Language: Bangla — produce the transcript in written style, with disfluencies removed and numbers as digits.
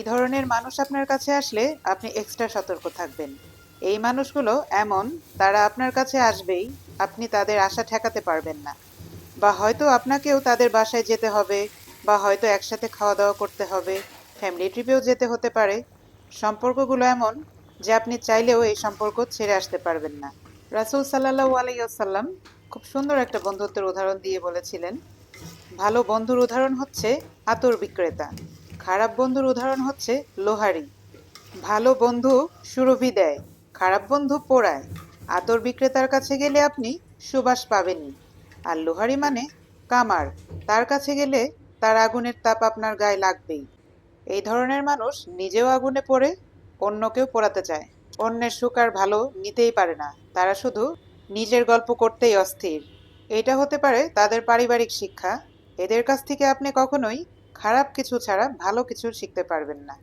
এই ধরনের মানুষ আপনার কাছে আসলে আপনি এক্সট্রা সতর্ক থাকবেন। এই মানুষগুলো এমন, তারা আপনার কাছে আসবেই, আপনি তাদের আশা ঠেকাতে পারবেন না। বা হয়তো আপনাকেও তাদের বাসায় যেতে হবে, বা হয়তো একসাথে খাওয়া-দাওয়া করতে হবে, ফ্যামিলি ট্রিপেও যেতে হতে পারে। সম্পর্কগুলো এমন যে আপনি চাইলেও এই সম্পর্ক ছেড়ে আসতে পারবেন না। রাসূল সাল্লাল্লাহু আলাইহি ওয়াসাল্লাম খুব সুন্দর একটা বন্ধুত্বের উদাহরণ দিয়ে বলেছিলেন, ভালো বন্ধুর উদাহরণ হচ্ছে আতর বিক্রেতা, খারাপ বন্ধুর উদাহরণ হচ্ছে লোহারী। ভালো বন্ধু সুরভি দেয়, খারাপ বন্ধু পোড়ায়। আতর বিক্রেতার কাছে গেলে আপনি সুবাস পাবেনই, আর লোহারি মানে কামার, তার কাছে গেলে তার আগুনের তাপ আপনার গায়ে লাগবেই। এই ধরনের মানুষ নিজেও আগুনে পড়ে অন্যকেও পোড়াতে চায়, অন্যের সুখ আর ভালো নিতেই পারে না, তারা শুধু নিজের গল্প করতেই অস্থির। এটা হতে পারে তাদের পারিবারিক শিক্ষা। এদের কাছ থেকে আপনি কখনোই খারাপ কিছু ছাড়া ভালো কিছু শিখতে পারবেন না।